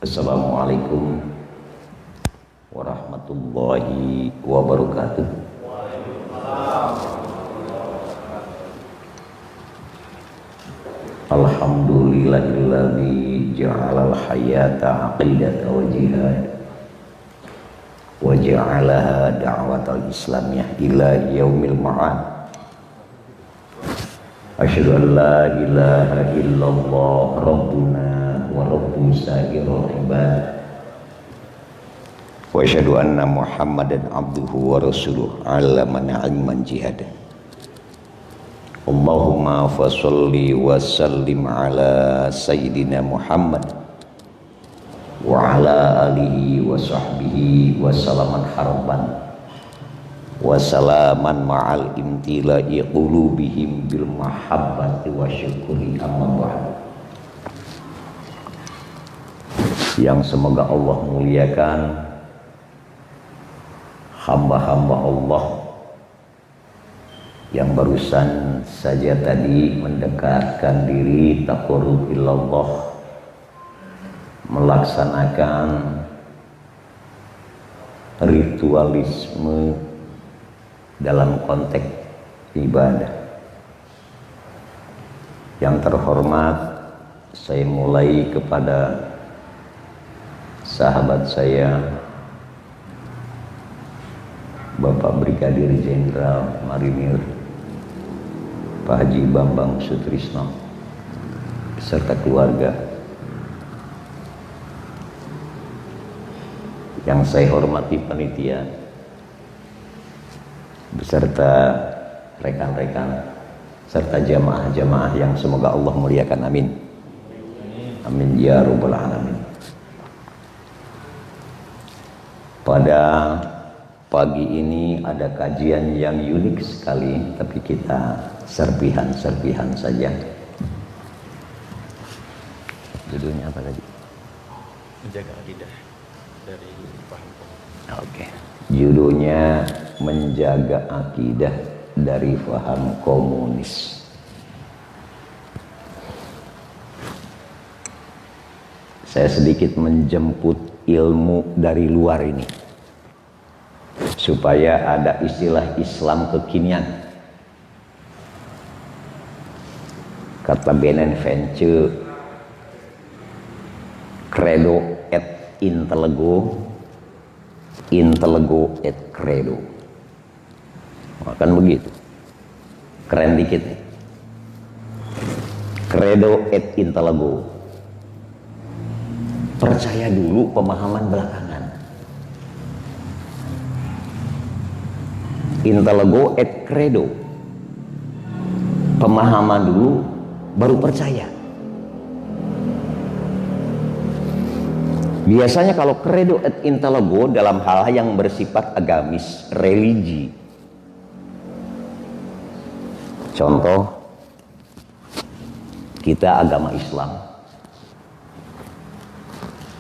Assalamualaikum warahmatullahi wabarakatuh. Alhamdulillahilladzi ja'alal hayata aqidatan wa jihad wa ja'alaha da'watal islamiyah ila yaumil ma'ad. Asyhadu an la ilaha illallah rabbuna wa rabbu sa'iril ibad wa asyhadu anna muhammadan abduhu wa rasuluh ala man jihad. Allahumma fasalli wa sallim ala sayyidina Muhammad wa ala alihi wa sahbihi wa salaman harban wa salaman ma'al imtila'i qulubihim bil mahabbati wa syukuri amma ba'd. Yang semoga Allah muliakan hamba-hamba Allah yang barusan saja tadi mendekatkan diri taqarrub ilallah, melaksanakan ritualisme dalam konteks ibadah. Yang terhormat, saya mulai kepada sahabat saya Bapak Brigadir Jenderal Marinir Pak Haji Bambang Sutrisno beserta keluarga. Yang saya hormati panitia beserta rekan-rekan serta jamaah-jamaah yang semoga Allah muliakan, amin. Amin ya rabbal alamin. Pada pagi ini ada kajian yang unik sekali, tapi kita serpihan-serpihan saja. Judulnya apa tadi? Menjaga akidah dari paham komunis. Oke. Judulnya menjaga akidah dari paham komunis. Saya sedikit menjemput ilmu dari luar ini supaya ada istilah Islam kekinian. Kata Benvenance, credo et intellego, intellego et credo. Kan begitu, keren dikit nih. Credo et intellego, percaya dulu, pemahaman belakangan. Intellego et credo, pemahaman dulu baru percaya. Biasanya kalau credo et intellego dalam hal yang bersifat agamis, religi. Contoh, kita agama Islam.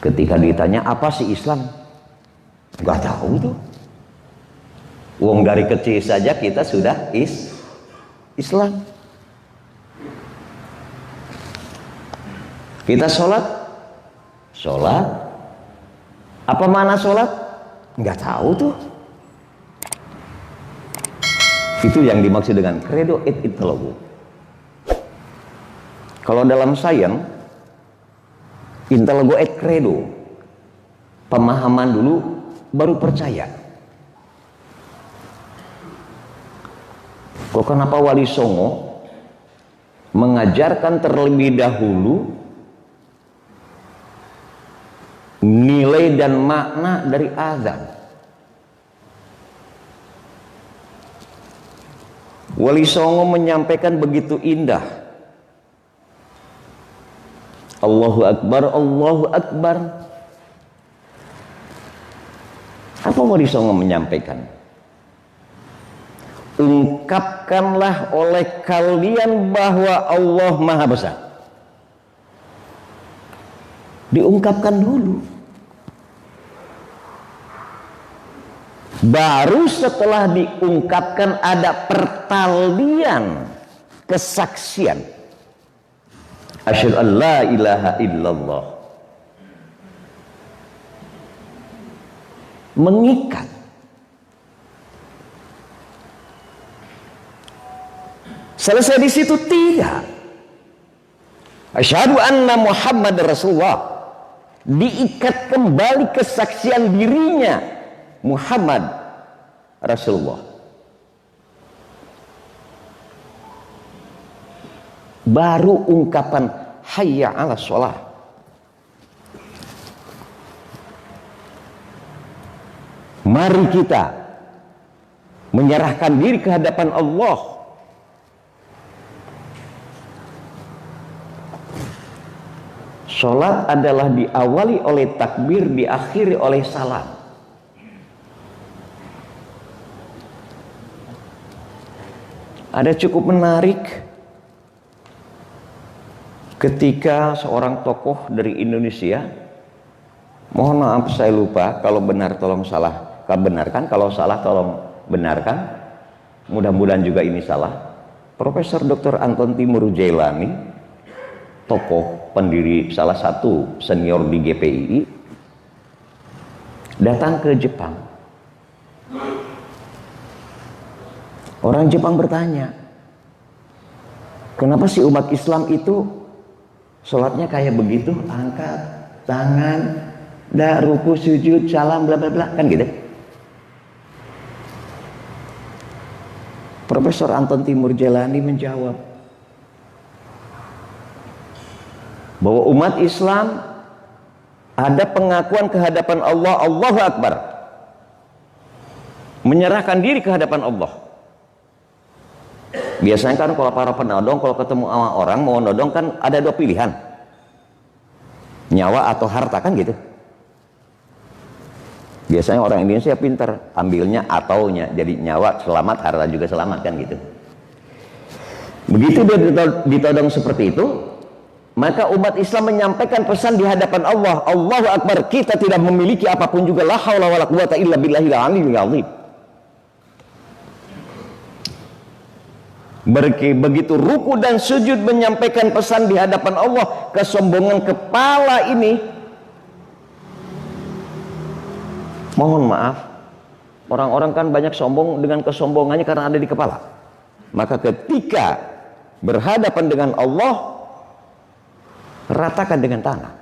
Ketika ditanya apa sih Islam, nggak tahu tuh. Wong dari kecil saja kita sudah Islam. Kita sholat. Apa mana sholat? Nggak tahu tuh. Itu yang dimaksud dengan credo et intellego. Kalau dalam sains, intellego et credo, pemahaman dulu baru percaya. Kok kenapa Wali Songo mengajarkan terlebih dahulu nilai dan makna dari azan? Wali Songo menyampaikan begitu indah, Allahu Akbar, Allahu Akbar. Apa Wali Songo menyampaikan? Ungkapkanlah oleh kalian bahwa Allah Maha Besar. Diungkapkan dulu. Baru setelah diungkapkan ada pertalian kesaksian. Asyhadu an la ilaha illallah mengikat. Selesai di situ tidak. Asyhadu anna Muhammad Rasulullah. Diikat kembali kesaksian dirinya Muhammad Rasulullah. Baru ungkapan hayya 'ala shalah. Mari kita menyerahkan diri ke hadapan Allah. Sholat adalah diawali oleh takbir, diakhiri oleh salam. Ada cukup menarik ketika seorang tokoh dari Indonesia, mohon maaf saya lupa, kalau benar tolong salah benarkan, kalau salah tolong benarkan, mudah-mudahan juga ini salah. Profesor Dr. Anton Timur Jailani, tokoh pendiri salah satu senior di GPII, datang ke Jepang. Orang Jepang bertanya, kenapa sih umat Islam itu sholatnya kayak begitu, angkat tangan, ruku, sujud, salam, bla bla bla, kan gitu. Profesor Anton Timur Jailani menjawab bahwa umat Islam ada pengakuan ke hadapan Allah, Allahu Akbar, menyerahkan diri ke hadapan Allah. Biasanya kan kalau para penodong, kalau ketemu sama orang mau nodong kan ada dua pilihan, nyawa atau harta, kan gitu. Biasanya orang Indonesia pintar, ambilnya ataunya, jadi nyawa selamat, harta juga selamat, kan gitu. Begitu dia ditodong seperti itu, maka umat Islam menyampaikan pesan di hadapan Allah, Allahu Akbar, kita tidak memiliki apapun juga, la haula wala quwata illa billahil aliyyil azim. Begitu ruku dan sujud menyampaikan pesan di hadapan Allah, kesombongan kepala ini, mohon maaf, orang-orang kan banyak sombong dengan kesombongannya karena ada di kepala. Maka ketika berhadapan dengan Allah, ratakan dengan tangan.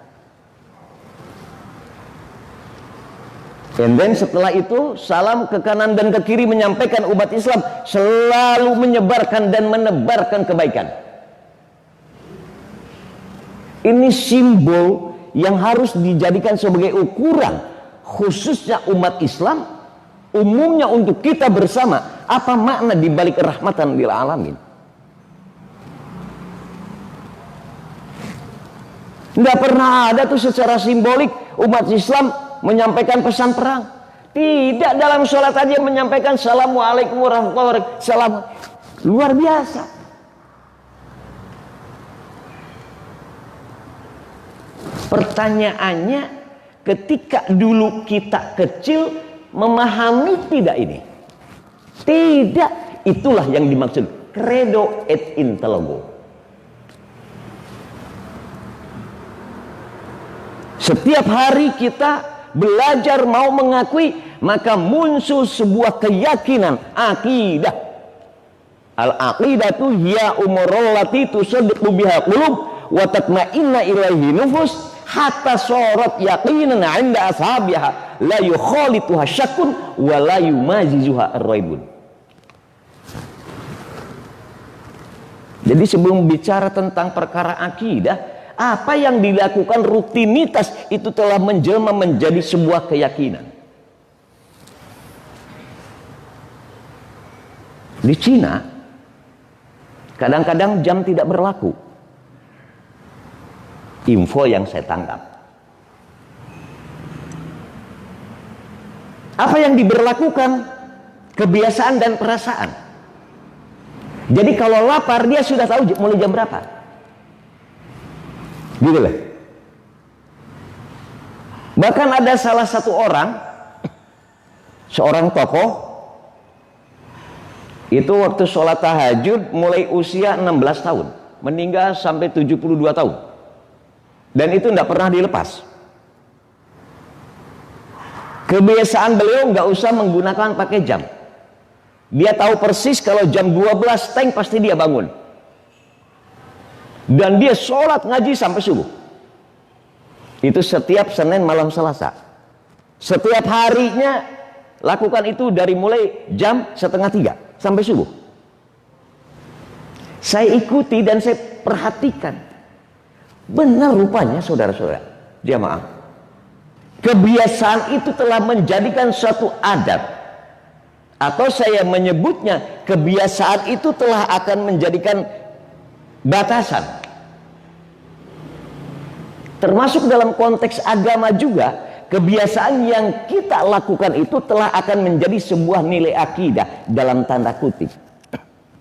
And then setelah itu salam ke kanan dan ke kiri, menyampaikan umat Islam selalu menyebarkan dan menebarkan kebaikan. Ini simbol yang harus dijadikan sebagai ukuran, khususnya umat Islam, umumnya untuk kita bersama, apa makna dibalik rahmatan lil alamin. Tidak pernah ada tuh secara simbolik umat Islam menyampaikan pesan perang. Tidak, dalam sholat aja menyampaikan Assalamualaikum warahmatullahi wabarakatuh. Salam. Luar biasa. Pertanyaannya, ketika dulu kita kecil, memahami tidak ini? Tidak. Itulah yang dimaksud credo et intelligo. Setiap hari kita belajar mau mengakui, maka muncul sebuah keyakinan, akidah. Al-aqidatu hiya umurul lati tusaddiqu biha qulub wa tatma'inna ilaihi nufus hatta sarat yaqinan 'inda ashabiha la yukhalituha syakkun wa la yumazizuha ar-raibun. Jadi sebelum bicara tentang perkara akidah, apa yang dilakukan rutinitas itu telah menjelma menjadi sebuah keyakinan. Di Cina kadang-kadang jam tidak berlaku. Info yang saya tangkap. Apa yang diberlakukan? Kebiasaan dan perasaan. Jadi kalau lapar dia sudah tahu mulai jam berapa. Gitu lah. Bahkan ada salah satu orang, seorang tokoh, itu waktu sholat tahajud mulai usia 16 tahun, meninggal sampai 72 tahun, dan itu tidak pernah dilepas. Kebiasaan beliau nggak usah menggunakan pakai jam. Dia tahu persis kalau jam 12 tank pasti dia bangun. Dan dia sholat ngaji sampai subuh. Itu setiap Senin malam Selasa. Setiap harinya lakukan itu dari mulai jam 2:30 sampai subuh. Saya ikuti dan saya perhatikan. Benar rupanya saudara-saudara jamaah. Kebiasaan itu telah menjadikan suatu adat, atau saya menyebutnya kebiasaan itu telah akan menjadikan batasan. Termasuk dalam konteks agama juga, kebiasaan yang kita lakukan itu telah akan menjadi sebuah nilai akidah dalam tanda kutip.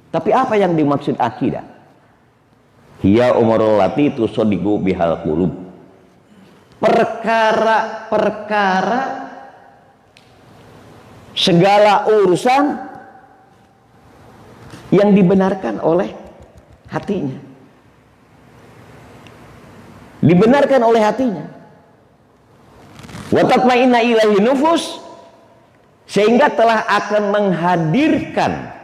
Tapi apa yang dimaksud akidah? Hiya umurul lati tusadiqu bihal qulub. Perkara-perkara, segala urusan yang dibenarkan oleh hatinya. Dibenarkan oleh hatinya. Wa tatma'inna ilaihi nufus, sehingga telah akan menghadirkan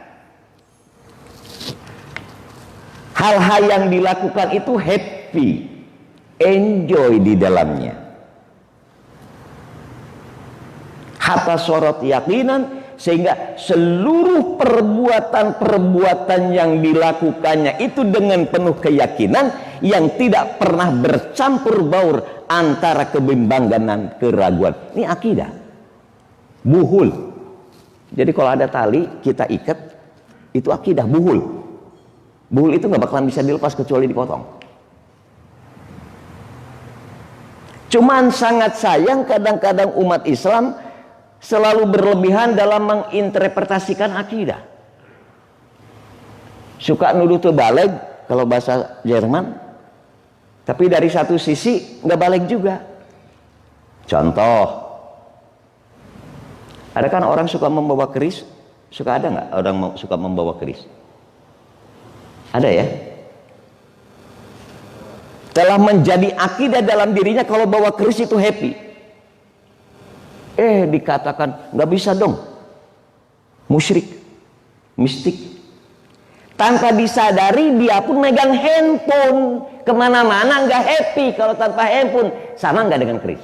hal-hal yang dilakukan itu happy, enjoy di dalamnya. Hatta sorot yakinan, sehingga seluruh perbuatan-perbuatan yang dilakukannya itu dengan penuh keyakinan yang tidak pernah bercampur baur antara kebimbangan dan keraguan. Ini akidah. Buhul. Jadi kalau ada tali kita ikat, itu akidah buhul. Buhul itu nggak bakalan bisa dilepas kecuali dipotong. Cuman sangat sayang kadang-kadang umat Islam selalu berlebihan dalam menginterpretasikan akidah. Suka nuduh tuh balik kalau bahasa Jerman, tapi dari satu sisi nggak balik juga. Contoh, ada kan orang suka membawa keris, suka ada nggak orang suka membawa keris? Ada ya? Telah menjadi akidah dalam dirinya kalau bawa keris itu happy. Dikatakan nggak bisa dong, musyrik, mistik. Tanpa disadari dia pun megang handphone kemana-mana, nggak happy kalau tanpa handphone. Sama nggak dengan keris?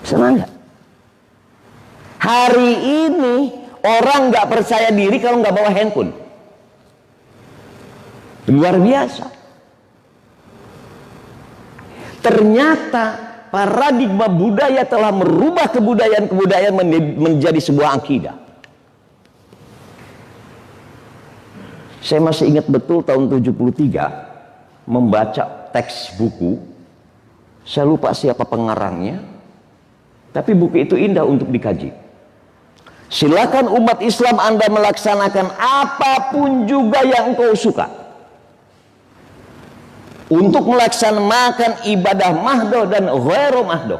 Sama nggak? Hari ini orang nggak percaya diri kalau nggak bawa handphone. Luar biasa. Ternyata paradigma budaya telah merubah kebudayaan-kebudayaan menjadi sebuah akidah. Saya masih ingat betul tahun 73 membaca teks buku. Saya lupa siapa pengarangnya, tapi buku itu indah untuk dikaji. Silakan umat Islam Anda melaksanakan apapun juga yang engkau suka untuk melaksanakan ibadah mahdoh dan ghairu mahdoh.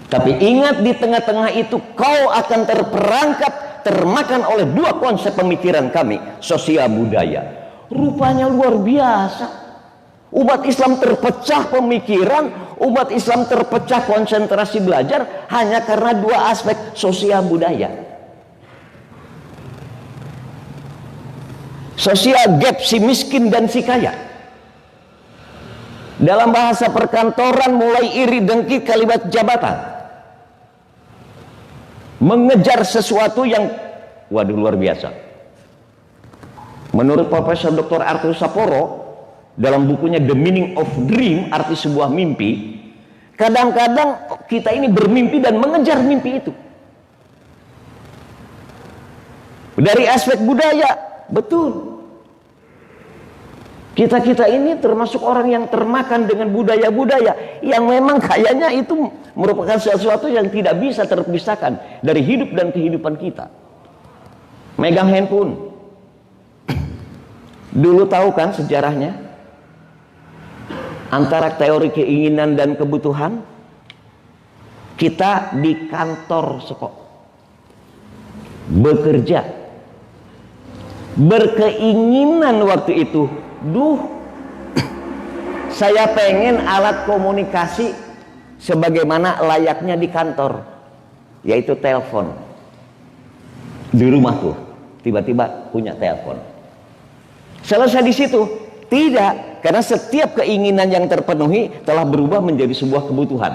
Tapi ingat, di tengah-tengah itu kau akan terperangkap, termakan oleh dua konsep pemikiran kami, sosial budaya. Rupanya luar biasa. Umat Islam terpecah pemikiran, umat Islam terpecah konsentrasi belajar hanya karena dua aspek sosial budaya. Sosial gap, si miskin dan si kaya. Dalam bahasa perkantoran mulai iri dengki kalimat jabatan, mengejar sesuatu yang waduh luar biasa. Menurut Profesor Dr. Arthur Saporo dalam bukunya The Meaning of Dream, arti sebuah mimpi, kadang-kadang kita ini bermimpi dan mengejar mimpi itu. Dari aspek budaya, betul. Kita ini termasuk orang yang termakan dengan budaya-budaya yang memang kayaknya itu merupakan sesuatu yang tidak bisa terpisahkan dari hidup dan kehidupan kita. Megang handphone. Dulu tahu kan sejarahnya? Antara teori keinginan dan kebutuhan, kita di kantor sekolah bekerja, berkeinginan waktu itu, saya pengen alat komunikasi sebagaimana layaknya di kantor, yaitu telepon. Di rumah tuh tiba-tiba punya telepon. Selesai di situ? Tidak, karena setiap keinginan yang terpenuhi telah berubah menjadi sebuah kebutuhan.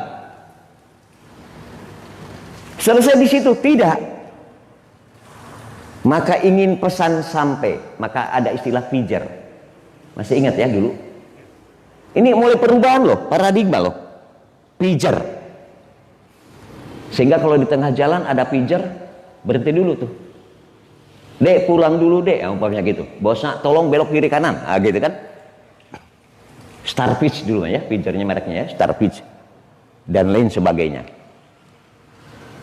Selesai di situ? Tidak. Maka ingin pesan sampai, maka ada istilah pager. Masih ingat ya dulu? Ini mulai perubahan loh, paradigma loh. Pager. Sehingga kalau di tengah jalan ada pager, berhenti dulu tuh. Dek, pulang dulu dek, umpamanya gitu. Bosnya tolong belok kiri kanan, gitu kan. Starpitch dulu ya, pagernya mereknya ya, Starpitch dan lain sebagainya.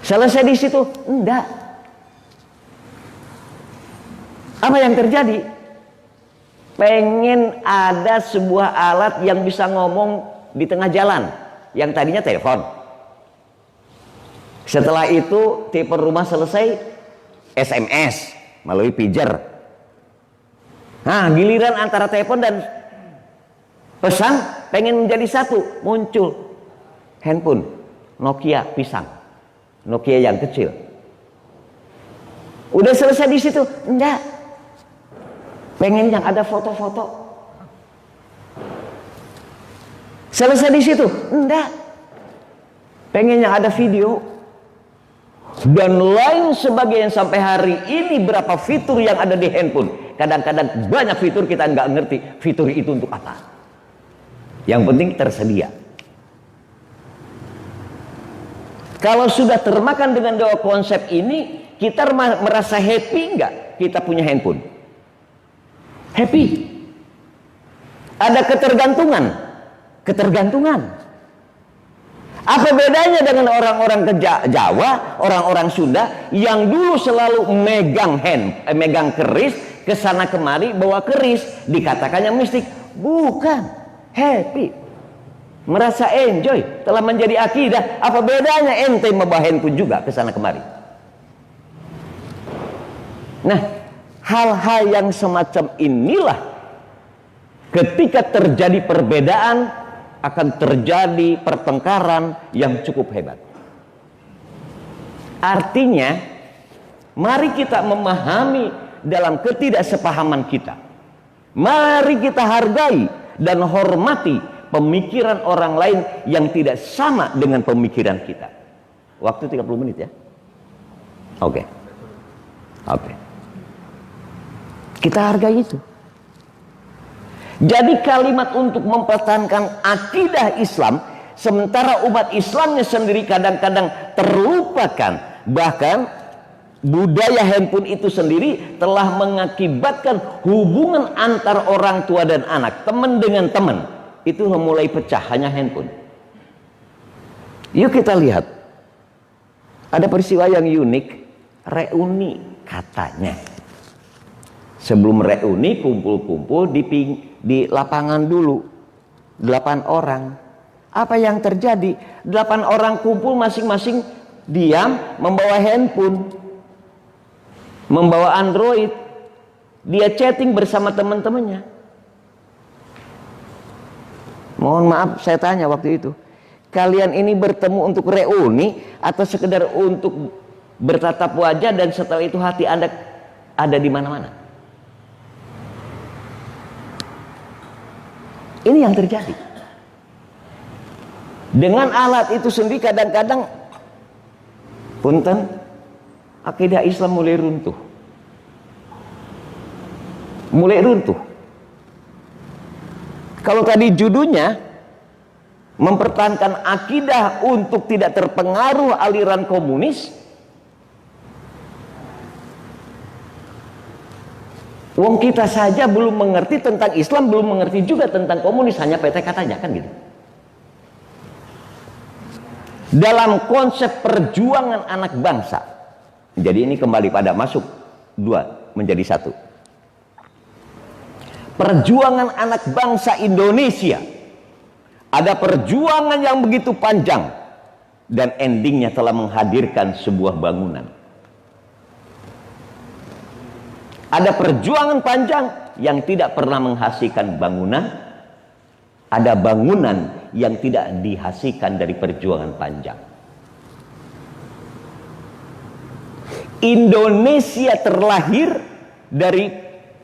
Selesai di situ? Enggak. Apa yang terjadi? Pengen ada sebuah alat yang bisa ngomong di tengah jalan, yang tadinya telepon. Setelah itu tipe rumah selesai, SMS melalui pager. Nah, giliran antara telepon dan pesan pengen menjadi satu, muncul handphone Nokia pisang, Nokia yang kecil. Udah selesai di situ? Enggak. Pengen yang ada foto-foto. Selesai di situ? Enggak. Pengen yang ada video dan lain sebagainya. Sampai hari ini berapa fitur yang ada di handphone. Kadang-kadang banyak fitur kita nggak ngerti fitur itu untuk apa. Yang penting tersedia. Kalau sudah termakan dengan dua konsep ini, kita merasa happy nggak kita punya handphone? Happy. Ada ketergantungan. Ketergantungan. Apa bedanya dengan orang-orang Jawa, orang-orang Sunda yang dulu selalu megang keris, kesana kemari bawa keris, dikatakannya mistik? Bukan, happy, merasa enjoy, telah menjadi akidah. Apa bedanya ente membawa handphone juga kesana kemari? Nah, hal-hal yang semacam inilah ketika terjadi perbedaan akan terjadi pertengkaran yang cukup hebat. Artinya, mari kita memahami dalam ketidaksepahaman kita. Mari kita hargai dan hormati pemikiran orang lain yang tidak sama dengan pemikiran kita. Waktu 30 menit ya. Oke. Kita hargai itu. Jadi kalimat untuk mempertahankan akidah Islam, sementara umat Islamnya sendiri kadang-kadang terlupakan. Bahkan budaya handphone itu sendiri telah mengakibatkan hubungan antar orang tua dan anak, teman dengan teman, itu mulai pecah hanya handphone. Yuk kita lihat. Ada peristiwa yang unik, reuni katanya. Sebelum reuni kumpul-kumpul di lapangan dulu 8 orang. Apa yang terjadi? 8 orang kumpul masing-masing diam, membawa handphone, membawa Android. Dia chatting bersama teman-temannya. Mohon maaf saya tanya waktu itu, kalian ini bertemu untuk reuni atau sekedar untuk bertatap wajah dan setelah itu hati Anda ada di mana-mana? Ini yang terjadi. Dengan alat itu sendiri kadang-kadang punten, akidah Islam mulai runtuh. Mulai runtuh. Kalau tadi judulnya mempertahankan akidah untuk tidak terpengaruh aliran komunis, wong kita saja belum mengerti tentang Islam, belum mengerti juga tentang komunis, hanya PT katanya kan gitu. Dalam konsep perjuangan anak bangsa, jadi ini kembali pada masuk dua menjadi satu. Perjuangan anak bangsa Indonesia, ada perjuangan yang begitu panjang dan endingnya telah menghadirkan sebuah bangunan. Ada perjuangan panjang yang tidak pernah menghasilkan bangunan, ada bangunan yang tidak dihasilkan dari perjuangan panjang. Indonesia terlahir dari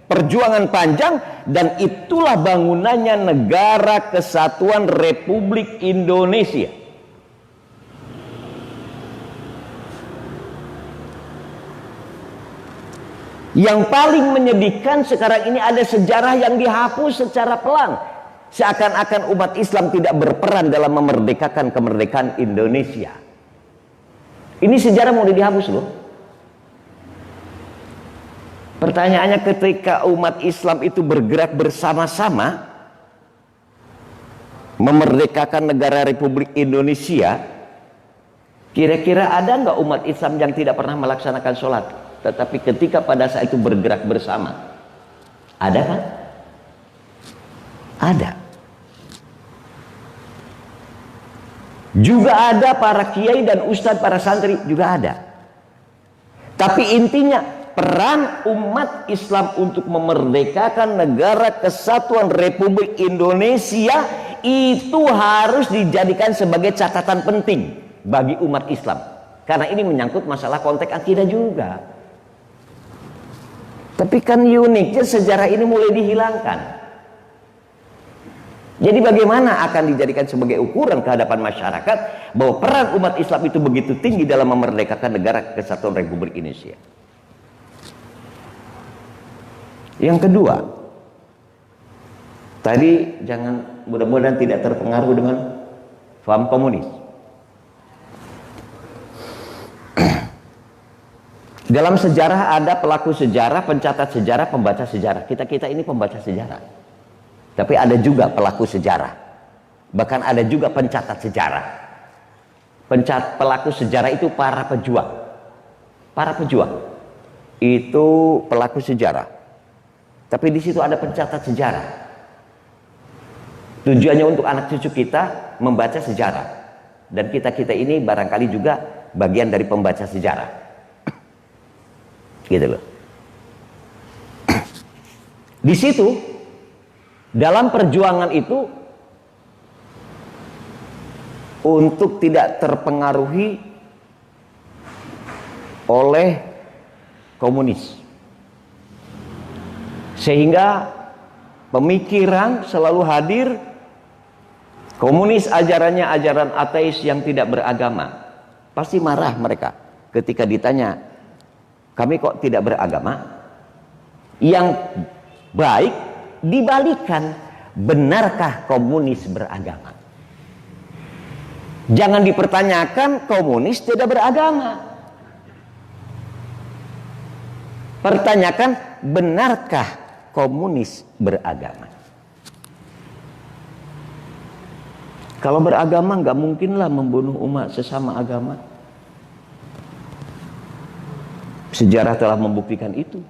perjuangan panjang, dan itulah bangunannya Negara Kesatuan Republik Indonesia. Yang paling menyedihkan sekarang ini ada sejarah yang dihapus secara pelan. Seakan-akan umat Islam tidak berperan dalam memerdekakan kemerdekaan Indonesia. Ini sejarah mulai dihapus loh. Pertanyaannya, ketika umat Islam itu bergerak bersama-sama memerdekakan negara Republik Indonesia, kira-kira ada nggak umat Islam yang tidak pernah melaksanakan sholat? Tetapi ketika pada saat itu bergerak bersama, ada kan? Ada. Juga ada para kiai dan ustadz, para santri juga ada. Tapi intinya peran umat Islam untuk memerdekakan Negara Kesatuan Republik Indonesia itu harus dijadikan sebagai catatan penting bagi umat Islam. Karena ini menyangkut masalah konteks akidah juga. Tapi kan uniknya sejarah ini mulai dihilangkan. Jadi bagaimana akan dijadikan sebagai ukuran ke hadapan masyarakat bahwa peran umat Islam itu begitu tinggi dalam memerdekakan Negara Kesatuan Republik Indonesia? Yang kedua, tadi jangan, mudah-mudahan tidak terpengaruh dengan paham komunis. Dalam sejarah ada pelaku sejarah, pencatat sejarah, pembaca sejarah. Kita ini pembaca sejarah. Tapi ada juga pelaku sejarah. Bahkan ada juga pencatat sejarah. Pelaku sejarah itu para pejuang. Para pejuang itu pelaku sejarah. Tapi di situ ada pencatat sejarah. Tujuannya untuk anak cucu kita membaca sejarah. Dan kita ini barangkali juga bagian dari pembaca sejarah. Gitu loh. Di situ dalam perjuangan itu untuk tidak terpengaruhi oleh komunis, sehingga pemikiran selalu hadir. Komunis ajarannya ajaran ateis yang tidak beragama. Pasti marah mereka ketika ditanya, kami kok tidak beragama? Yang baik dibalikan, benarkah komunis beragama? Jangan dipertanyakan komunis tidak beragama. Pertanyakan, benarkah komunis beragama? Kalau beragama nggak mungkinlah membunuh umat sesama agama. Sejarah telah membuktikan itu.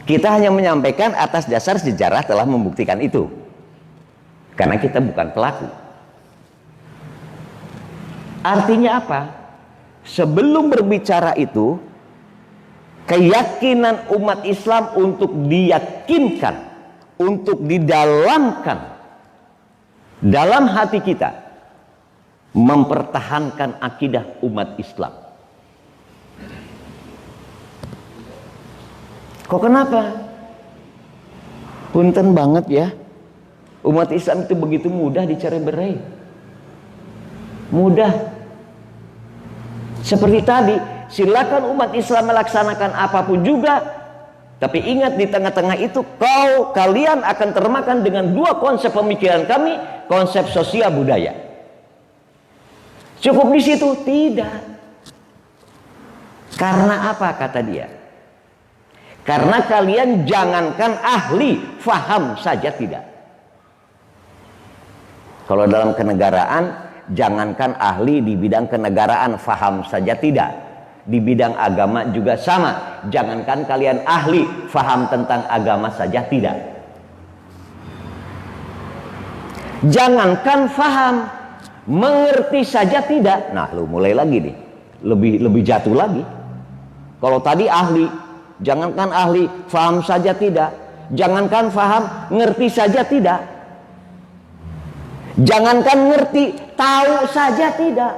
Kita hanya menyampaikan atas dasar sejarah telah membuktikan itu. Karena kita bukan pelaku. Artinya apa? Sebelum berbicara itu, keyakinan umat Islam untuk diyakinkan, untuk didalamkan dalam hati kita, mempertahankan akidah umat Islam. Kok kenapa? Punten banget ya, umat Islam itu begitu mudah dicerai-berai. Mudah. Seperti tadi, silakan umat Islam melaksanakan apapun juga, tapi ingat di tengah-tengah itu kalian akan termakan dengan dua konsep pemikiran kami, konsep sosial budaya. Cukup di situ? Tidak. Karena apa kata dia? Karena kalian jangankan ahli, faham saja tidak. Kalau dalam kenegaraan, jangankan ahli di bidang kenegaraan, faham saja tidak. Di bidang agama juga sama. Jangankan kalian ahli, faham tentang agama saja tidak. Jangankan faham, mengerti saja tidak. Nah, lu mulai lagi nih, lebih jatuh lagi. Kalau tadi ahli, jangankan ahli, faham saja tidak. Jangankan faham, ngerti saja tidak. Jangankan ngerti, tahu saja tidak.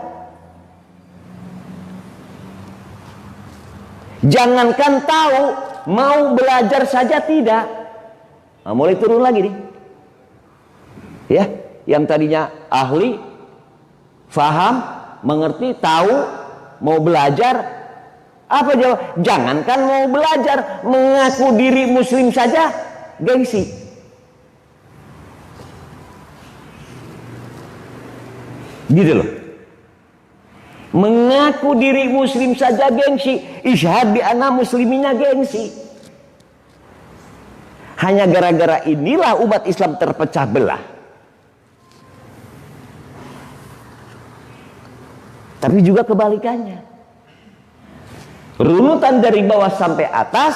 Jangankan tahu, mau belajar saja tidak. Nah, mulai turun lagi nih. Ya, yang tadinya ahli, faham, mengerti, tahu, mau belajar. Apa jawab? Jangankan mau belajar, mengaku diri muslim saja gengsi. Gitu loh. Mengaku diri muslim saja gengsi. Isyhad bi anna muslimina gengsi. Hanya gara-gara inilah umat Islam terpecah belah. Tapi juga kebalikannya. Runutan dari bawah sampai atas,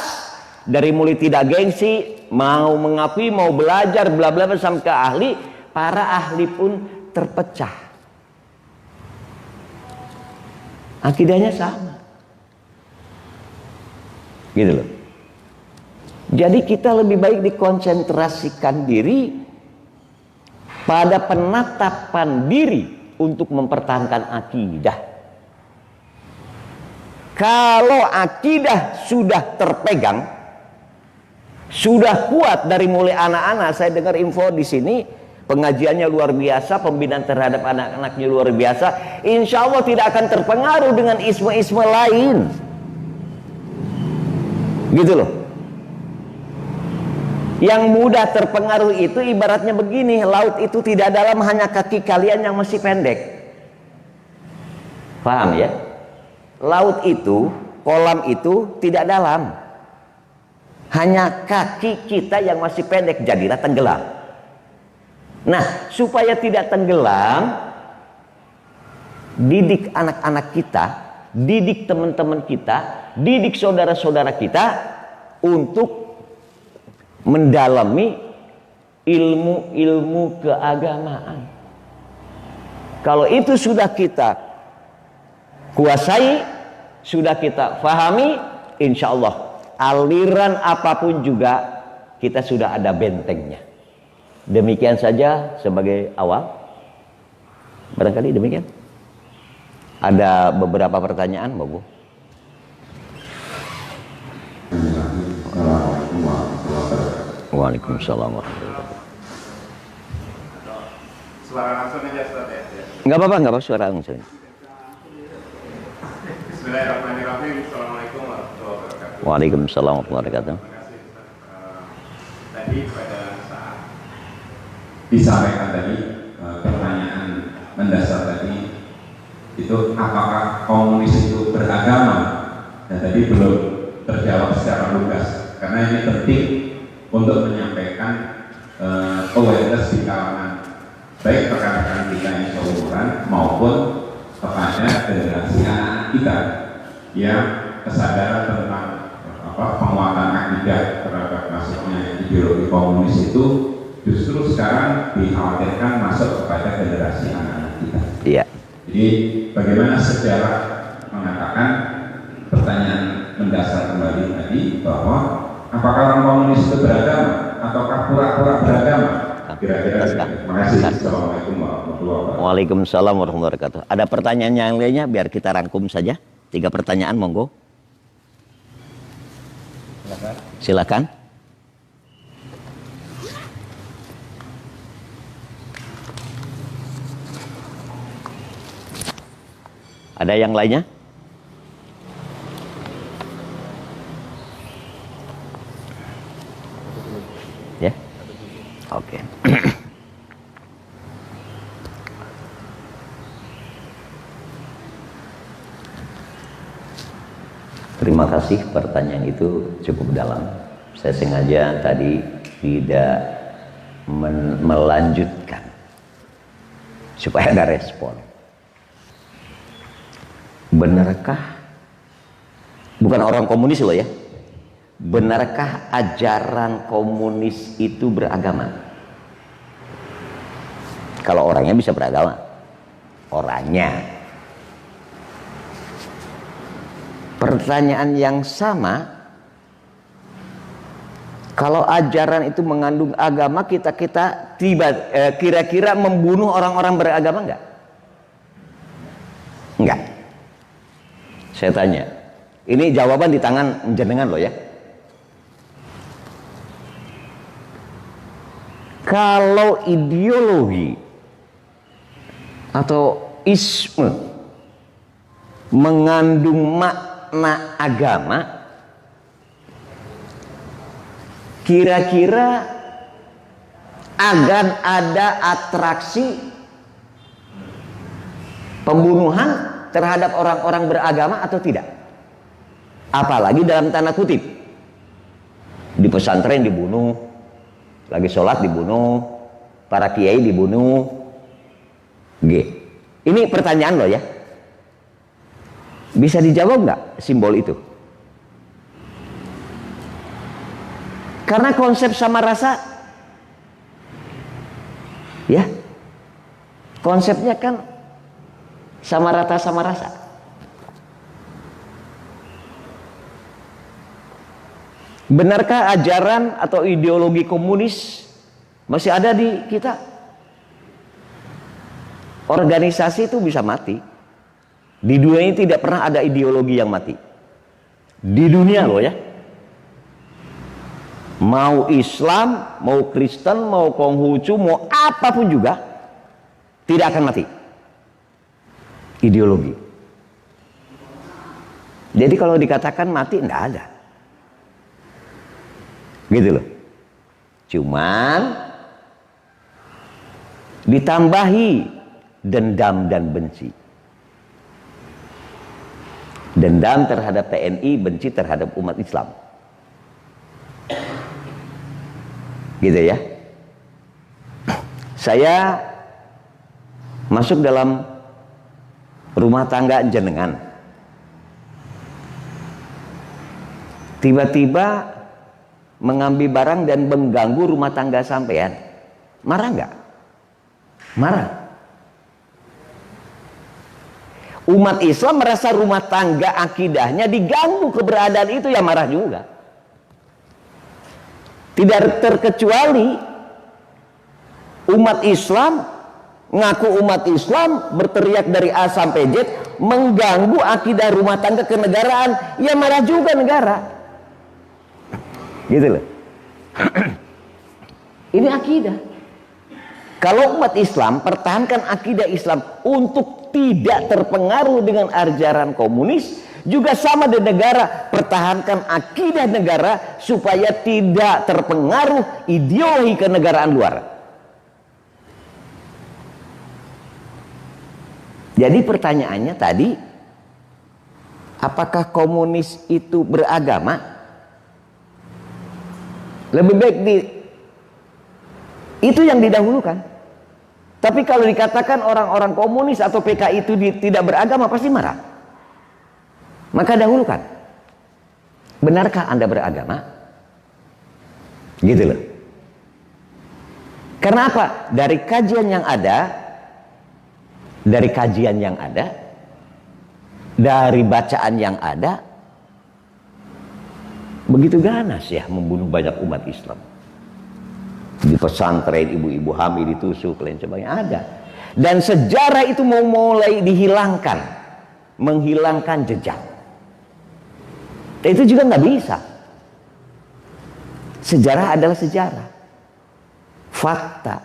dari mulai tidak gengsi, mau mengakui, mau belajar, bla bla sampai ke ahli, para ahli pun terpecah. Akidahnya sama. Gitu loh. Jadi kita lebih baik dikonsentrasikan diri pada penetapan diri untuk mempertahankan akidah. Kalau akidah sudah terpegang, sudah kuat dari mulai anak-anak, saya dengar info di sini, pengajiannya luar biasa, pembinaan terhadap anak-anaknya luar biasa. Insya Allah tidak akan terpengaruh dengan isme-isme lain. Gitu loh. Yang mudah terpengaruh itu ibaratnya begini, laut itu tidak dalam, hanya kaki kalian yang masih pendek. Paham ya? Laut itu, kolam itu tidak dalam, hanya kaki kita yang masih pendek, jadilah tenggelam. Nah, supaya tidak tenggelam, didik anak-anak kita, didik teman-teman kita, didik saudara-saudara kita untuk mendalami ilmu-ilmu keagamaan. Kalau itu sudah kita kuasai, sudah kita fahami, insya Allah aliran apapun juga kita sudah ada bentengnya. Demikian saja sebagai awal. Barangkali demikian. Ada beberapa pertanyaan, Bu. Waalaikumsalam warahmatullahi wabarakatuh. Suara langsung aja Ustaz ya? Enggak apa-apa suara langsung. Bismillahirrahmanirrahim. Assalamualaikum warahmatullahi wabarakatuh. Waalaikumsalam warahmatullahi wabarakatuh. Terima kasih Ustaz. Tadi pada saat disampaikan tadi pertanyaan mendasar tadi itu apakah komunis itu beragama? Dan tadi belum terjawab secara lugas karena ini penting untuk menyampaikan awareness di kalangan baik rekan-rekan kita yang seumuran maupun kepada generasi anak kita yang kesadaran tentang penguatan akidah terhadap masuknya ideologi komunis itu justru sekarang dikhawatirkan masuk kepada generasi anak-anak kita. Iya. Jadi bagaimana sejarah mengatakan pertanyaan mendasar kembali tadi bahwa apakah orang komunis itu beragama ataukah pura-pura beragama? Kira-kira. Terima kasih. Assalamualaikum warahmatullahi wabarakatuh. Waalaikumsalam warahmatullahi wabarakatuh. Ada pertanyaan yang lainnya biar kita rangkum saja. 3 pertanyaan, monggo. Silakan. Ada yang lainnya? Ya? Oke. Terima kasih, pertanyaan itu cukup dalam. Saya sengaja tadi tidak melanjutkan supaya ada respon. Benarkah, bukan orang komunis loh ya, benarkah ajaran komunis itu beragama? Kalau orangnya bisa beragama, orangnya. Pertanyaan yang sama Kalau ajaran itu mengandung agama, kita kira-kira membunuh orang-orang beragama enggak? Enggak. Saya tanya. Ini jawaban di tangan jenengan loh ya. Kalau ideologi atau isme mengandung makna agama, kira-kira akan ada atraksi pembunuhan terhadap orang-orang beragama atau tidak? Apalagi dalam tanda kutip, di pesantren dibunuh, lagi sholat dibunuh, para kiai dibunuh. Ini pertanyaan loh ya. Bisa dijawab nggak simbol itu? Karena konsep sama rasa, ya, konsepnya kan sama rata sama rasa. Benarkah ajaran atau ideologi komunis masih ada di kita? Organisasi itu bisa mati. Di dunia ini tidak pernah ada ideologi yang mati. Di dunia loh ya. Mau Islam, mau Kristen, mau Konghucu, mau apapun juga tidak akan mati. Ideologi. Jadi kalau dikatakan mati, enggak ada. Gitu loh. Cuman ditambahi dendam dan benci. Dendam terhadap TNI, benci terhadap umat Islam. Gitu ya. Saya masuk dalam rumah tangga jenengan. Tiba-tiba mengambil barang dan mengganggu rumah tangga sampean. Marah nggak? Marah. Umat Islam merasa rumah tangga akidahnya diganggu, keberadaan itu ya marah juga. Tidak terkecuali umat Islam, ngaku umat Islam, berteriak dari A sampai Z, mengganggu akidah rumah tangga kenegaraan, ya marah juga negara. Gitu loh. Ini akidah. Kalau umat Islam pertahankan akidah Islam untuk tidak terpengaruh dengan ajaran komunis, juga sama di negara, pertahankan akidah negara supaya tidak terpengaruh ideologi kenegaraan luar. Jadi pertanyaannya tadi, apakah komunis itu beragama? Lebih baik itu yang didahulukan. Tapi kalau dikatakan orang-orang komunis atau PKI itu tidak beragama, pasti marah. Maka dahulukan. Benarkah Anda beragama? Gitu loh. Karena apa? Dari kajian yang ada, dari bacaan yang ada, begitu ganas ya membunuh banyak umat Islam. Di pesantren ibu-ibu hamil ditusuk, lain sebagainya ada. Dan sejarah itu mau mulai dihilangkan, menghilangkan jejak. Itu juga nggak bisa. Sejarah adalah sejarah, fakta.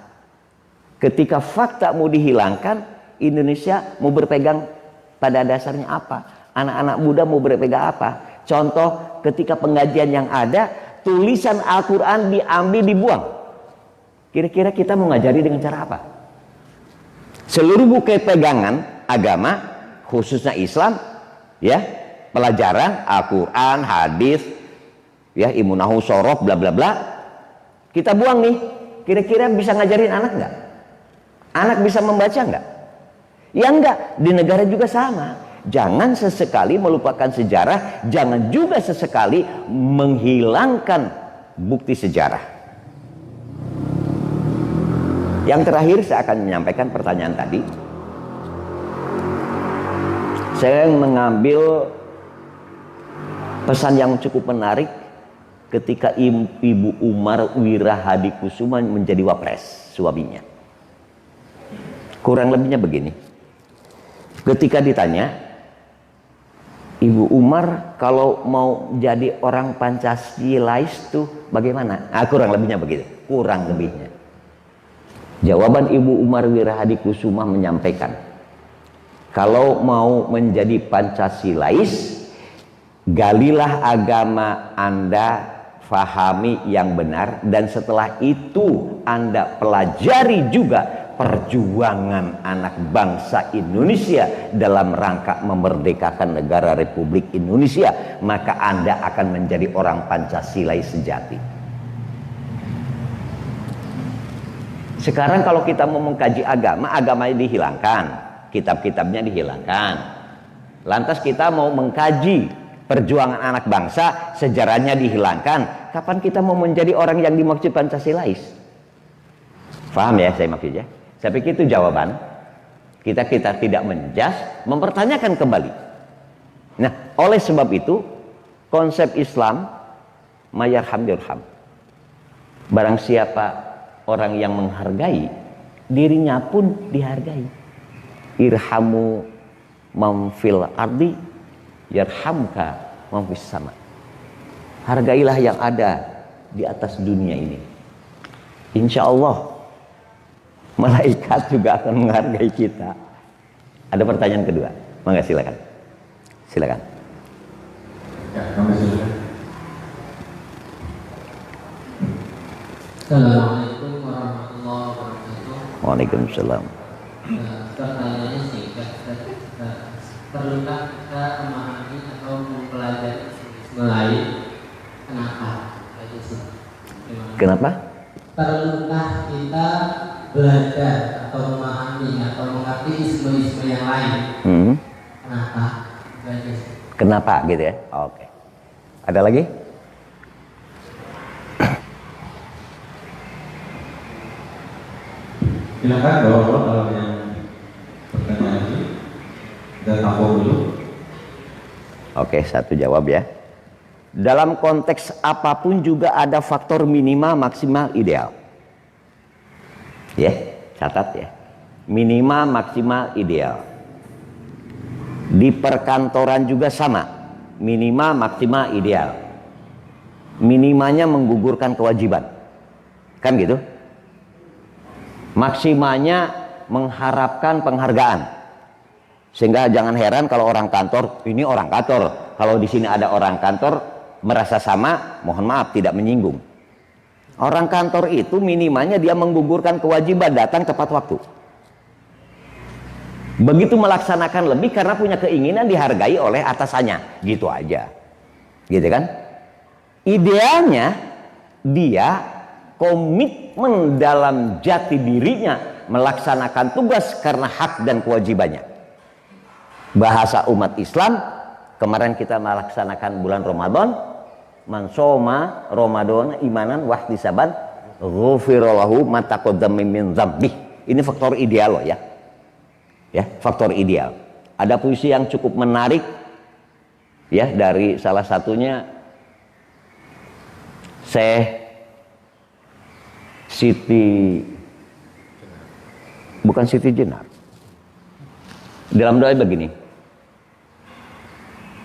Ketika fakta mau dihilangkan, Indonesia mau berpegang pada dasarnya apa? Anak-anak muda mau berpegang apa? Contoh, ketika pengajian yang ada, tulisan Al-Quran diambil, dibuang. Kira-kira kita mau ngajari dengan cara apa? Seluruh buku pegangan agama, khususnya Islam, ya, pelajaran Al-Quran, hadis, ya, imunahu sorof, bla bla bla, kita buang nih. Kira-kira bisa ngajarin anak nggak? Anak bisa membaca nggak? Ya enggak. Di negara juga sama. Jangan sesekali melupakan sejarah, jangan juga sesekali menghilangkan bukti sejarah. Yang terakhir saya akan menyampaikan pertanyaan tadi. Saya mengambil pesan yang cukup menarik ketika Ibu Umar Wirahadikusuma menjadi wapres suaminya. Kurang lebihnya begini. Ketika ditanya, Ibu Umar kalau mau jadi orang Pancasilais tuh bagaimana? Kurang lebihnya begitu. Kurang lebihnya. Jawaban Ibu Umar Wirahadikusuma menyampaikan, kalau mau menjadi Pancasilais, galilah agama Anda, fahami yang benar, dan setelah itu Anda pelajari juga perjuangan anak bangsa Indonesia dalam rangka memerdekakan negara Republik Indonesia, maka Anda akan menjadi orang Pancasilais sejati. Sekarang kalau kita mau mengkaji agama, agamanya dihilangkan, kitab-kitabnya dihilangkan. Lantas kita mau mengkaji perjuangan anak bangsa, sejarahnya dihilangkan. Kapan kita mau menjadi orang yang dimaksud Pancasilais? Paham ya saya maksudnya? Saya pikir itu jawaban. Kita tidak menjas, mempertanyakan kembali. Nah, oleh sebab itu konsep Islam mayarham yurham. Barang siapa orang yang menghargai, dirinya pun dihargai. Irhamu man fil ardi yarhamka man fis sama. Hargailah yang ada di atas dunia ini. Insya Allah malaikat juga akan menghargai kita. Ada pertanyaan kedua? Mangga silakan. Silakan. Ya, kami silakan. Assalamualaikum warahmatullahi wabarakatuh. Waalaikumsalam. Pertanyaannya singkat. Perlukah kita memahami atau mempelajari isme lain? Kenapa? Kenapa? Perlukah kita belajar atau memahami atau mengerti isme-isme yang lain? Kenapa? Kenapa gitu ya? Oke. Ada lagi? Silakan bawa kalau yang pertanyaan ini kita tampung dulu. Oke, satu jawab ya. Dalam konteks apapun juga ada faktor minimal, maksimal, ideal. Ya, catat ya. Minimal, maksimal, ideal. Di perkantoran juga sama. Minimal, maksimal, ideal. Minimalnya menggugurkan kewajiban. Kan gitu? Maksimalnya mengharapkan penghargaan. Sehingga jangan heran kalau orang kantor, ini orang kantor. Kalau di sini ada orang kantor merasa sama, mohon maaf tidak menyinggung. Orang kantor itu minimalnya dia menggugurkan kewajiban datang tepat waktu. Begitu melaksanakan lebih karena punya keinginan dihargai oleh atasannya, gitu aja. Gitu kan? Idealnya dia komitmen dalam jati dirinya melaksanakan tugas karena hak dan kewajibannya. Bahasa umat Islam, kemarin kita melaksanakan bulan Ramadan, man shoma Ramadan imanan wahtisaban ghufirallahu ma taqaddama min dzambih. Ini faktor ideal loh ya. Ya, faktor ideal. Ada puisi yang cukup menarik ya dari salah satunya Syekh bukan Siti Jenar. Dalam doa begini,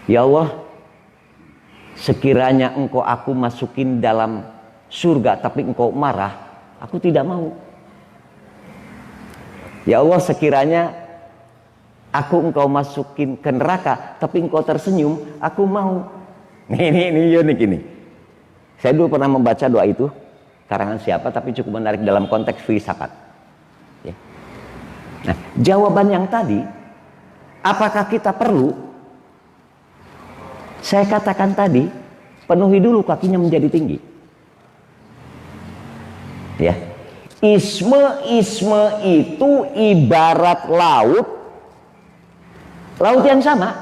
ya Allah, sekiranya engkau aku masukin dalam surga tapi engkau marah, aku tidak mau. Ya Allah, sekiranya aku engkau masukin ke neraka tapi engkau tersenyum, aku mau. Ini unik ini. Saya dulu pernah membaca doa itu, karangan siapa, tapi cukup menarik dalam konteks filsafat. Ya. Nah, jawaban yang tadi, apakah kita perlu? Saya katakan tadi, penuhi dulu kakinya menjadi tinggi. Ya, isme itu ibarat laut yang sama,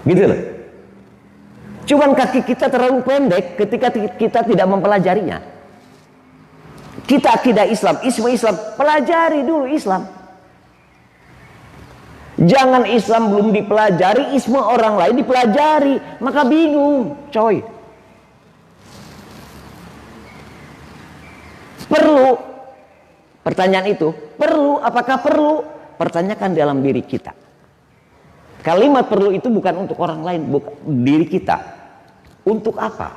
gitu loh. Cuman kaki kita terlalu pendek ketika kita tidak mempelajarinya. Kita akidah Islam, isme Islam, pelajari dulu Islam. Jangan Islam belum dipelajari, isme orang lain dipelajari, maka bingung, coy. Perlu pertanyaan itu, perlu, apakah perlu? Pertanyakan dalam diri kita. Kalimat perlu itu bukan untuk orang lain, bukan diri kita. Untuk apa?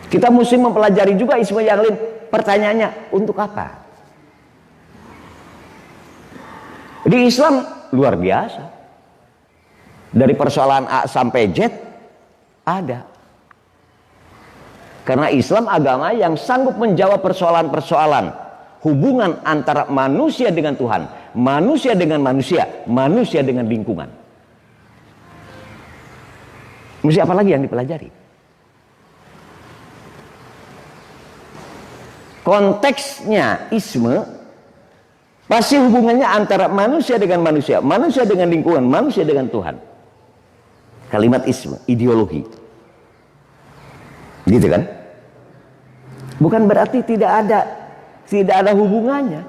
Kita mesti mempelajari juga isme yang lain. Pertanyaannya, untuk apa? Di Islam luar biasa. Dari persoalan A sampai Z ada. Karena Islam agama yang sanggup menjawab persoalan-persoalan hubungan antara manusia dengan Tuhan, manusia dengan manusia, manusia dengan lingkungan. Mesti apa lagi yang dipelajari? Konteksnya isme pasti hubungannya antara manusia dengan manusia, manusia dengan lingkungan, manusia dengan Tuhan. Kalimat isme, ideologi. Gitu kan? Bukan berarti tidak ada hubungannya.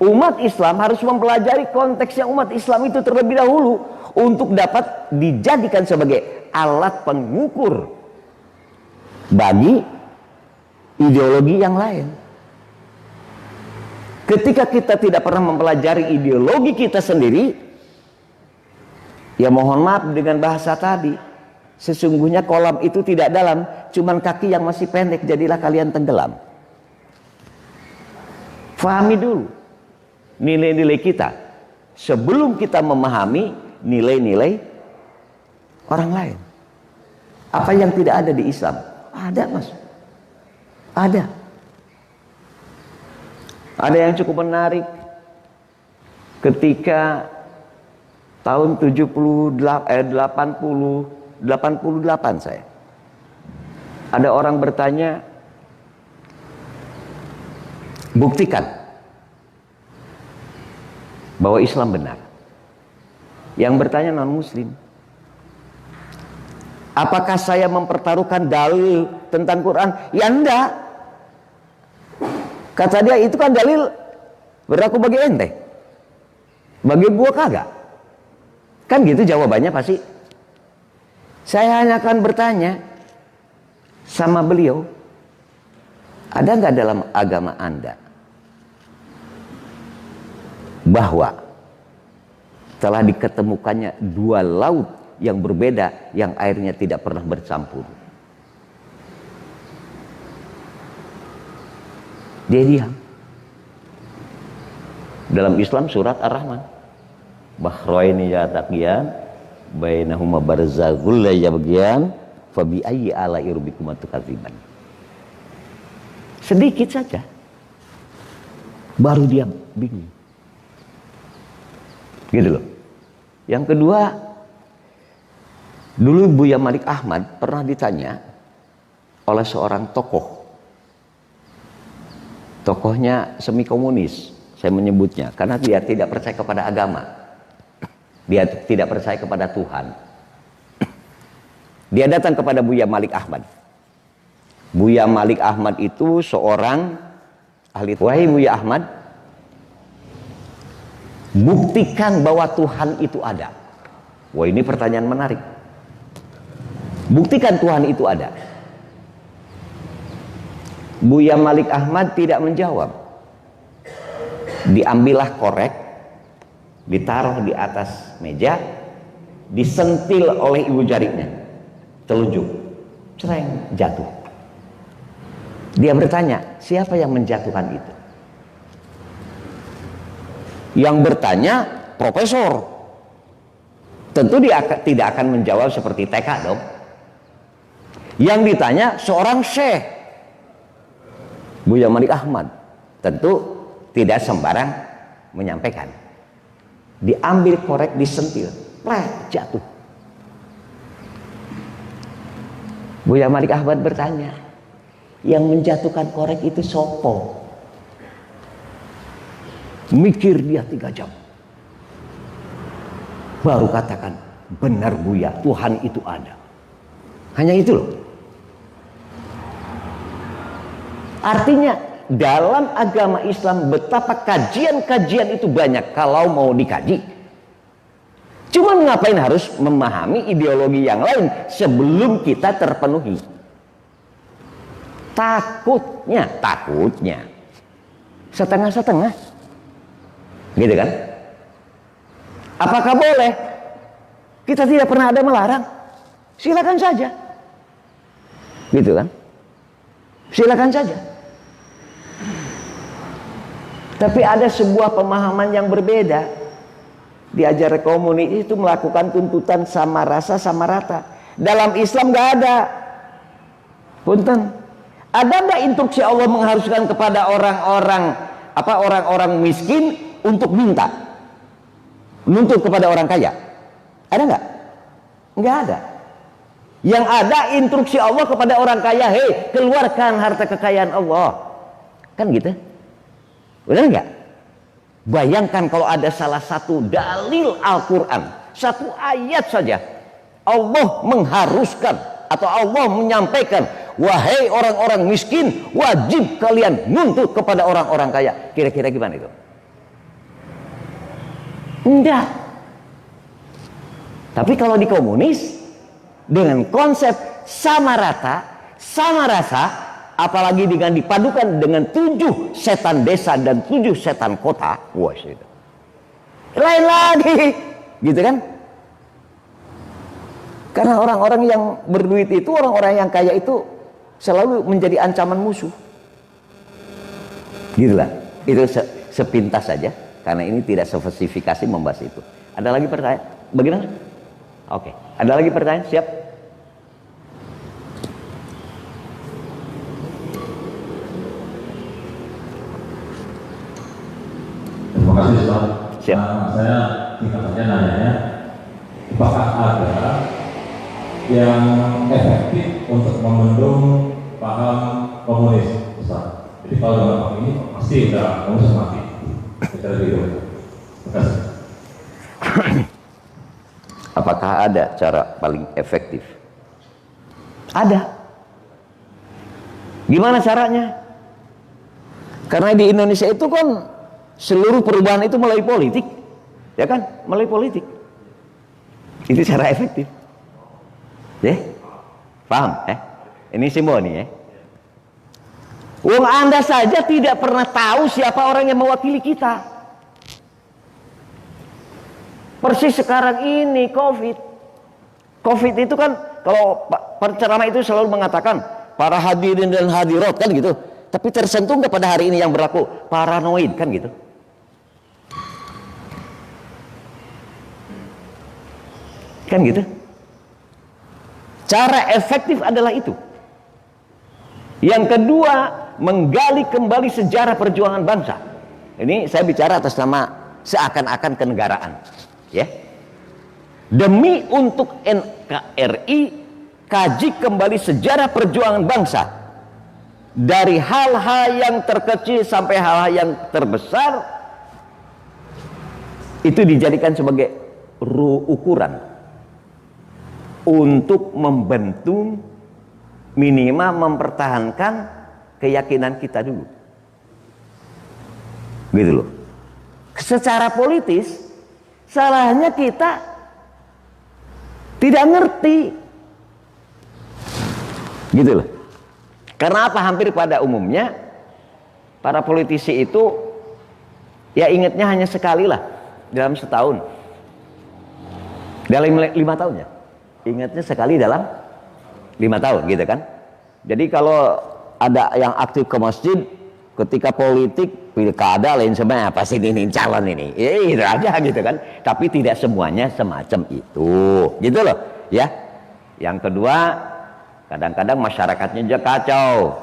Umat Islam harus mempelajari konteksnya umat Islam itu terlebih dahulu untuk dapat dijadikan sebagai alat pengukur bagi ideologi yang lain. Ketika kita tidak pernah mempelajari ideologi kita sendiri, ya mohon maaf dengan bahasa tadi, sesungguhnya kolam itu tidak dalam, cuman kaki yang masih pendek, jadilah kalian tenggelam. Fahami dulu nilai-nilai kita sebelum kita memahami nilai-nilai orang lain. Apa yang tidak ada di Islam? Ada, Mas. Ada. Ada yang cukup menarik ketika tahun 88 saya. Ada orang bertanya, buktikan bahwa Islam benar. Yang bertanya non-muslim. Apakah saya mempertaruhkan dalil tentang Quran? Ya enggak. Kata dia, itu kan dalil berlaku bagi ente, bagi gua kagak. Kan gitu jawabannya pasti. Saya hanya akan bertanya sama beliau, ada nggak dalam agama Anda bahwa telah diketemukannya dua laut yang berbeda yang airnya tidak pernah bercampur? Dia diam. Dalam Islam surat Ar-Rahman, bahraini yataqiyan bainahuma barzakhul la yabghiyan fa bi ayyi ala'i rabbikuma tukadziban. Sedikit saja baru dia bingung. Gitu loh. Yang kedua, dulu Buya Malik Ahmad pernah ditanya oleh seorang tokoh. Tokohnya semi komunis, saya menyebutnya, karena dia tidak percaya kepada agama. Dia tidak percaya kepada Tuhan. Dia datang kepada Buya Malik Ahmad. Buya Malik Ahmad itu seorang ahli. Wahai Buya Ahmad, buktikan bahwa Tuhan itu ada. Wah, ini pertanyaan menarik. Buktikan Tuhan itu ada. Buya Malik Ahmad tidak menjawab. Diambillah korek, ditaruh di atas meja, disentil oleh ibu jarinya, telunjuk, cereng, jatuh. Dia bertanya, siapa yang menjatuhkan itu? Yang bertanya profesor. Tentu dia tidak akan menjawab seperti TK dong. Yang ditanya seorang syekh, Buya Malik Ahmad. Tentu tidak sembarang menyampaikan. Diambil korek, disentil, jatuh. Buya Malik Ahmad bertanya, yang menjatuhkan korek itu sopo? Mikir dia 3 jam. Baru katakan, benar Buya, Tuhan itu ada. Hanya itu loh. Artinya dalam agama Islam betapa kajian-kajian itu banyak kalau mau dikaji. Cuma ngapain harus memahami ideologi yang lain sebelum kita terpenuhi? Takutnya setengah-setengah, gitu kan? Apakah boleh? Kita tidak pernah ada melarang. Silakan saja, gitu kan? Silakan saja. Tapi ada sebuah pemahaman yang berbeda. Diajar komunis itu melakukan tuntutan sama rasa sama rata. Dalam Islam nggak ada. Punten. Ada nggak instruksi Allah mengharuskan kepada orang-orang miskin untuk minta, menuntut kepada orang kaya? Ada nggak? Nggak ada. Yang ada instruksi Allah kepada orang kaya, hei, keluarkan harta kekayaan Allah. Kan gitu. Benar nggak? Bayangkan kalau ada salah satu dalil Al-Quran, satu ayat saja, Allah mengharuskan atau Allah menyampaikan, wahai orang-orang miskin, wajib kalian nuntut kepada orang-orang kaya. Kira-kira gimana itu? Enggak. Tapi kalau di komunis, dengan konsep sama rata, sama rasa, apalagi dengan dipadukan dengan 7 setan desa dan 7 setan kota, wah itu lain lagi, gitu kan? Karena orang-orang yang berduit itu, orang-orang yang kaya itu selalu menjadi ancaman musuh, gitulah. Itu sepintas saja, karena ini tidak spesifikasi membahas itu. Ada lagi pertanyaan? Bagaimana? Oke, ada lagi pertanyaan? Siap? Terima kasih Ustaz. Siap. Saya tingkat saja nanya, apakah ada yang efektif untuk membendung paham komunis, Ustaz? Jadi kalau dalam hal ini pasti udah komunis mati. Kita gitu. Terima kasih. Apakah ada cara paling efektif? Ada. Gimana caranya? Karena di Indonesia itu kan seluruh perubahan itu melalui politik, ya kan? Melalui politik. Itu cara efektif. Ya, paham? Ini simbol nih ya. Wong Anda saja tidak pernah tahu siapa orang yang mewakili kita. Persis sekarang ini COVID itu kan, kalau penceramah itu selalu mengatakan para hadirin dan hadirat kan gitu. Tapi tersentuh nggak pada hari ini yang berlaku paranoid kan gitu. Kan gitu. Cara efektif adalah itu. Yang kedua, menggali kembali sejarah perjuangan bangsa. Ini saya bicara atas nama seakan-akan kenegaraan, ya. Demi untuk NKRI, kaji kembali sejarah perjuangan bangsa dari hal-hal yang terkecil sampai hal-hal yang terbesar. Itu dijadikan sebagai ukuran untuk membentuk, minimal mempertahankan keyakinan kita dulu, gitu loh. Secara politis salahnya kita tidak ngerti, gitu loh. Karena apa? Hampir pada umumnya para politisi itu ya ingatnya hanya sekali lah dalam setahun, dalam 5 tahun ya. Ingatnya sekali dalam 5 tahun, gitu kan. Jadi kalau ada yang aktif ke masjid ketika politik pilkada lain sebenarnya pasti ini calon ini, itu aja gitu kan. Tapi tidak semuanya semacam itu, gitu loh ya. Yang kedua, kadang-kadang masyarakatnya juga kacau.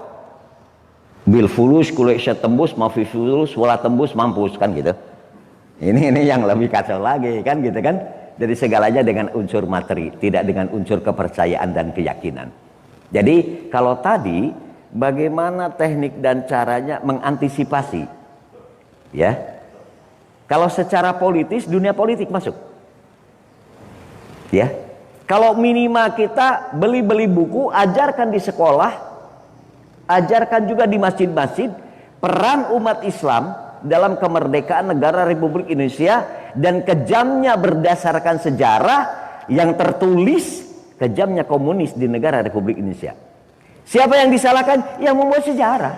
Bil fulus kulek tembus, mafi fulus wala tembus mampus kan gitu. Ini yang lebih kacau lagi kan gitu kan. Jadi segalanya dengan unsur materi, tidak dengan unsur kepercayaan dan keyakinan. Jadi kalau tadi bagaimana teknik dan caranya mengantisipasi, ya. Kalau secara politis, dunia politik masuk, ya. Kalau minimal kita beli buku, ajarkan di sekolah, ajarkan juga di masjid-masjid, peran umat Islam dalam kemerdekaan negara Republik Indonesia dan kejamnya berdasarkan sejarah yang tertulis kejamnya komunis di negara Republik Indonesia. Siapa yang disalahkan? Yang membuat sejarah.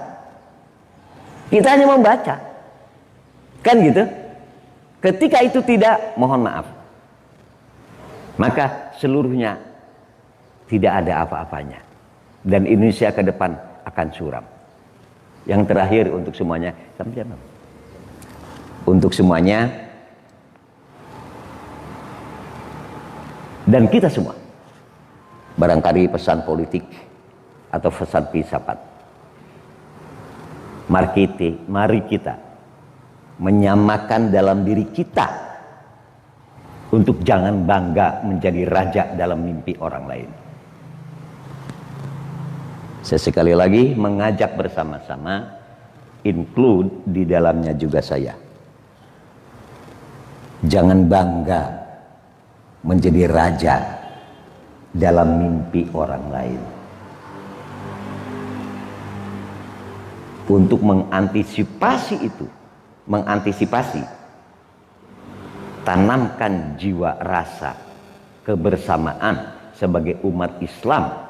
Kita hanya membaca. Kan gitu? Ketika itu tidak, mohon maaf. Maka seluruhnya tidak ada apa-apanya. Dan Indonesia ke depan akan suram. Yang terakhir untuk semuanya, untuk semuanya dan kita semua, barangkali pesan politik atau pesan filsafat, mari kita menyamakan dalam diri kita untuk jangan bangga menjadi raja dalam mimpi orang lain. Saya sekali lagi mengajak bersama-sama, include di dalamnya juga saya. Jangan bangga menjadi raja dalam mimpi orang lain. Untuk mengantisipasi itu, tanamkan jiwa rasa kebersamaan sebagai umat Islam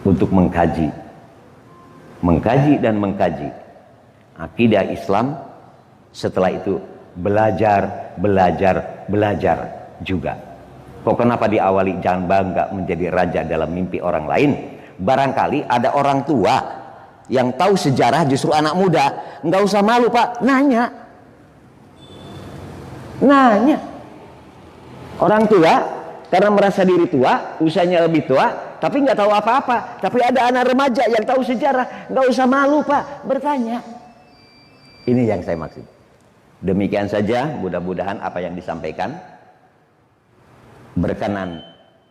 untuk mengkaji dan mengkaji akidah Islam. Setelah itu belajar juga. Kok kenapa diawali jangan bangga menjadi raja dalam mimpi orang lain? Barangkali ada orang tua yang tahu sejarah justru anak muda. Nggak usah malu Pak, nanya. Orang tua karena merasa diri tua, usianya lebih tua, tapi nggak tahu apa-apa. Tapi ada anak remaja yang tahu sejarah, nggak usah malu Pak, bertanya. Ini yang saya maksud. Demikian saja, mudah-mudahan apa yang disampaikan berkenan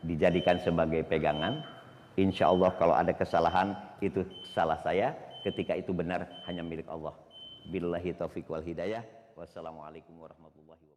dijadikan sebagai pegangan. Insya Allah kalau ada kesalahan itu salah saya, ketika itu benar hanya milik Allah. Billahi taufiq wal hidayah. Wassalamualaikum warahmatullahi wabarakatuh.